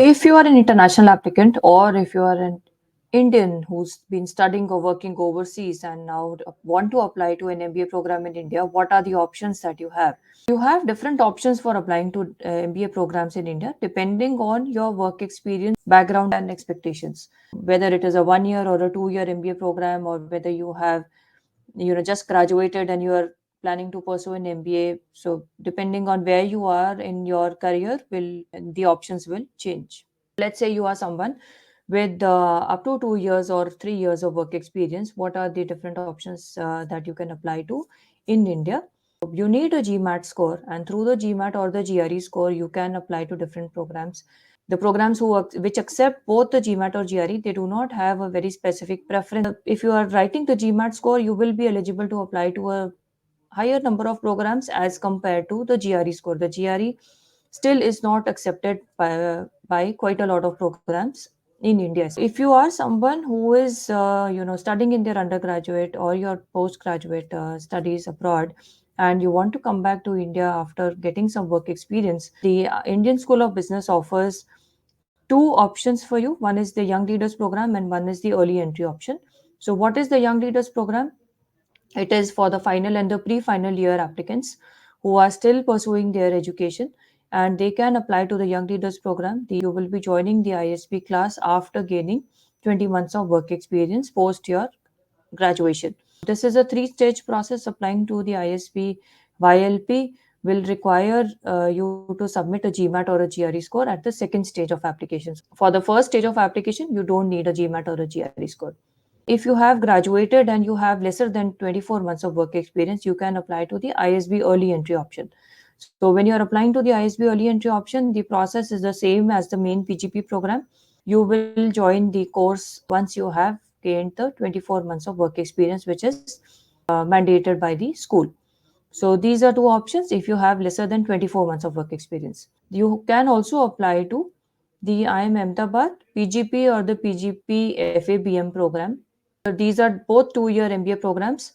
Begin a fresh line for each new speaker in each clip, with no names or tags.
If you are an international applicant, or if you are an Indian who's been studying or working overseas and now want to apply to an MBA program in India, what are the options that you have? You have different options for applying to MBA programs in India depending on your work experience, background, and expectations. Whether it is a 1 year or a 2 year MBA program, or whether you have just graduated and you are planning to pursue an MBA. So depending on where you are in your career, will the options will change. Let's say you are someone with up to 2 years or 3 years of work experience. What are the different options that you can apply to in India? You need a GMAT score, and through the GMAT or the GRE score, you can apply to different programs. The programs which accept both the GMAT or GRE, they do not have a very specific preference. If you are writing the GMAT score, you will be eligible to apply to a higher number of programs as compared to the GRE score. The GRE still is not accepted by quite a lot of programs in India. If you are someone who is studying in their undergraduate or your postgraduate studies abroad, and you want to come back to India after getting some work experience, the Indian School of Business offers two options for you. One is the Young Leaders Program, and one is the Early Entry option. So, what is the Young Leaders Program? It is for the final and the pre-final year applicants who are still pursuing their education, and they can apply to the Young Leaders Program. You will be joining the ISB class after gaining 20 months of work experience post your graduation. This is a three-stage process. Applying to the ISB YLP will require you to submit a GMAT or a GRE score at the second stage of applications. For the first stage of application, you don't need a GMAT or a GRE score. If you have graduated and you have lesser than 24 months of work experience, you can apply to the ISB early entry option. So when you're applying to the ISB early entry option, the process is the same as the main PGP program. You will join the course once you have gained the 24 months of work experience, which is mandated by the school. So these are two options if you have lesser than 24 months of work experience. You can also apply to the IIM Ahmedabad PGP or the PGP FABM program. These are both 2 year MBA programs,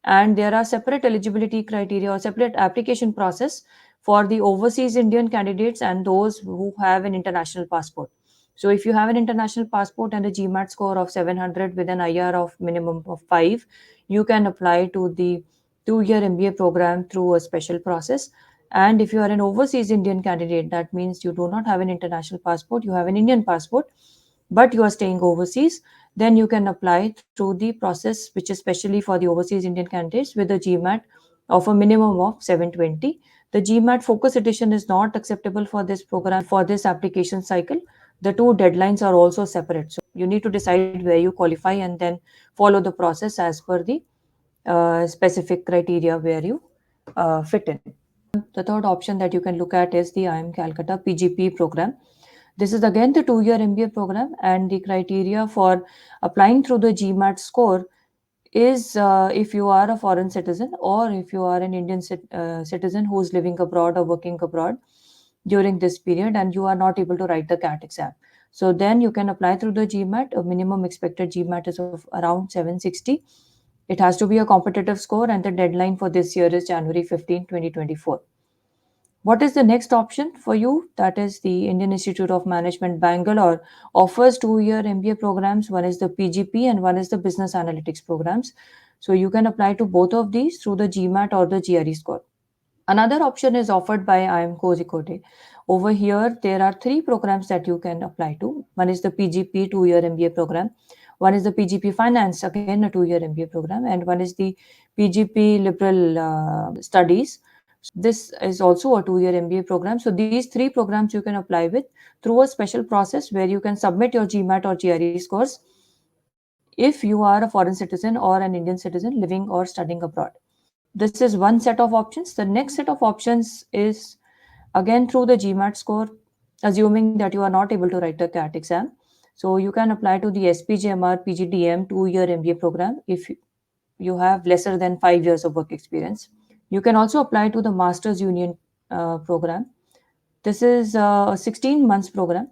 and there are separate eligibility criteria or separate application process for the overseas Indian candidates and those who have an international passport. So if you have an international passport and a GMAT score of 700 with an IR of minimum of 5, you can apply to the 2 year MBA program through a special process. And if you are an overseas Indian candidate, that means you do not have an international passport, you have an Indian passport, but you are staying overseas, then you can apply through the process which is specially for the overseas Indian candidates with a GMAT of a minimum of 720. The GMAT Focus Edition is not acceptable for this program, for this application cycle. The two deadlines are also separate. So you need to decide where you qualify and then follow the process as per the specific criteria where you fit in. The third option that you can look at is the IIM Calcutta PGP program. This is again the 2 year MBA program, and the criteria for applying through the GMAT score is if you are a foreign citizen or if you are an Indian citizen who is living abroad or working abroad during this period and you are not able to write the CAT exam. So then you can apply through the GMAT. A minimum expected GMAT is of around 760. It has to be a competitive score, and the deadline for this year is January 15, 2024. What is the next option for you? That is the Indian Institute of Management Bangalore offers 2 year MBA programs. One is the PGP and one is the Business Analytics programs. So you can apply to both of these through the GMAT or the GRE score. Another option is offered by IIM Kozhikode. Over here, there are three programs that you can apply to. One is the PGP 2 year MBA program. One is the PGP Finance, again a 2 year MBA program. And one is the PGP Liberal Studies. This is also a 2 year MBA program. So these three programs you can apply with through a special process where you can submit your GMAT or GRE scores if you are a foreign citizen or an Indian citizen living or studying abroad. This is one set of options. The next set of options is again through the GMAT score, assuming that you are not able to write the CAT exam. So you can apply to the SPJMR PGDM 2 year MBA program if you have lesser than 5 years of work experience. You can also apply to the Masters Union program. This is a 16 months program,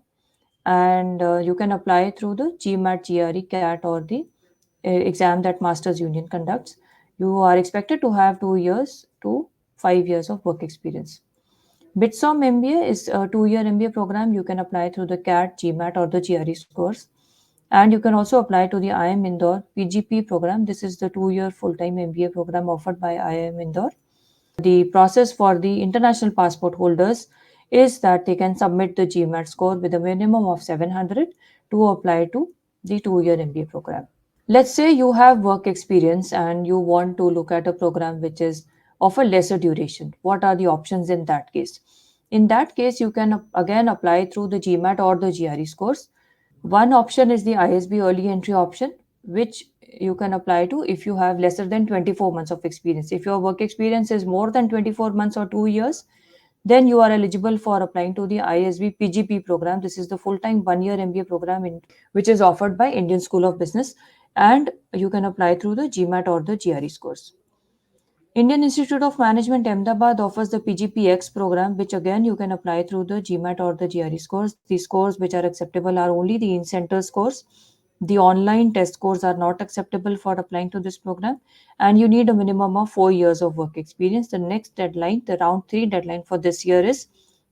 and you can apply through the GMAT, GRE, CAT, or the exam that Masters Union conducts. You are expected to have 2 years to 5 years of work experience. Bitsom MBA is a 2 year MBA program. You can apply through the CAT, GMAT, or the GRE scores. And you can also apply to the IIM Indore PGP program. This is the 2 year full time MBA program offered by IIM Indore. The process for the international passport holders is that they can submit the GMAT score with a minimum of 700 to apply to the 2 year MBA program. Let's say you have work experience and you want to look at a program which is of a lesser duration. What are the options in that case? In that case, you can again apply through the GMAT or the GRE scores. One option is the ISB early entry option, which you can apply to if you have lesser than 24 months of experience. If your work experience is more than 24 months or 2 years, then you are eligible for applying to the ISB PGP program. This is the full-time 1 year MBA program which is offered by Indian School of Business, and you can apply through the GMAT or the GRE scores. Indian Institute of Management Ahmedabad offers the PGPX program, which again you can apply through the GMAT or the GRE scores. The scores which are acceptable are only the in-center scores. The online test scores are not acceptable for applying to this program, and you need a minimum of 4 years of work experience. The next deadline, the round 3 deadline for this year is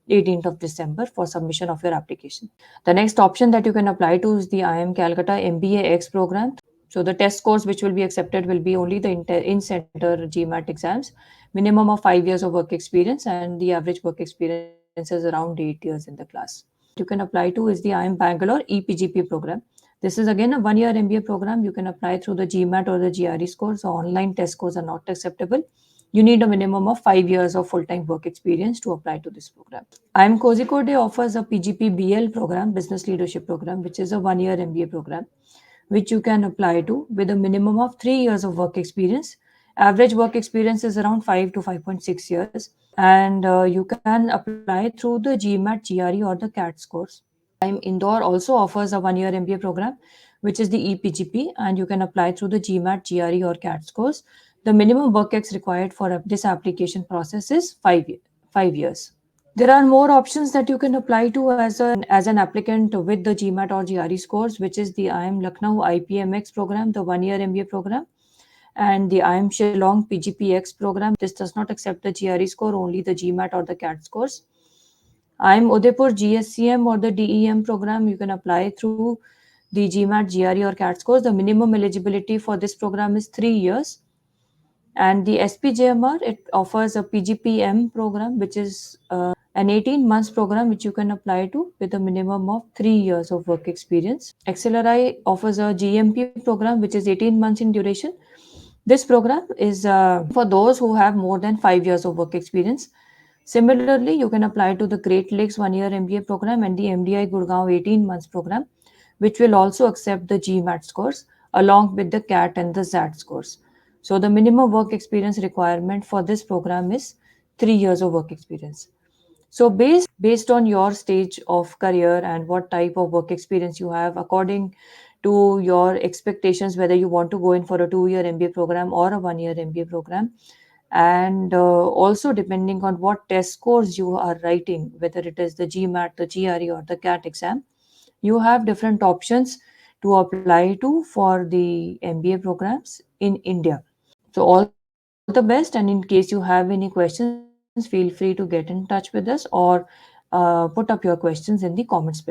18th of December for submission of your application. The next option that you can apply to is the IIM Calcutta MBA X program. So the test scores which will be accepted will be only the in-center GMAT exams, minimum of 5 years of work experience, and the average work experience is around 8 years in the class. You can apply to is the IIM Bangalore EPGP program. This is again a 1 year MBA program. You can apply through the GMAT or the GRE scores. So online test scores are not acceptable. You need a minimum of 5 years of full-time work experience to apply to this program. IIM Kozhikode offers a PGP BL program, Business Leadership Program, which is a 1 year MBA program, which you can apply to with a minimum of 3 years of work experience. Average work experience is around 5 to 5.6 years, and you can apply through the GMAT, GRE, or the CAT scores. IIM Indore also offers a 1 year MBA program, which is the EPGP, and you can apply through the GMAT, GRE, or CAT scores. The minimum work ex required for this application process is 5 years. There are more options that you can apply to as an applicant with the GMAT or GRE scores, which is the IIM Lucknow IPMX program, the 1 year MBA program, and the IIM Shillong PGPX program. This does not accept the GRE score, only the GMAT or the CAT scores. IIM Udaipur GSCM or the DEM program, you can apply through the GMAT, GRE, or CAT scores. The minimum eligibility for this program is 3 years. And the SPJMR, it offers a PGPM program, which is an 18 months program which you can apply to with a minimum of 3 years of work experience. XLRI offers a GMP program, which is 18 months in duration. This program is for those who have more than 5 years of work experience. Similarly, you can apply to the Great Lakes 1 year MBA program and the MDI Gurgaon 18 months program, which will also accept the GMAT scores along with the CAT and the ZAT scores. So the minimum work experience requirement for this program is 3 years of work experience. So based on your stage of career and what type of work experience you have, according to your expectations, whether you want to go in for a 2 year MBA program or a 1 year MBA program, and also depending on what test scores you are writing, whether it is the GMAT, the GRE, or the CAT exam, you have different options to apply to for the MBA programs in India. So all the best, and in case you have any questions, feel free to get in touch with us or put up your questions in the comments below.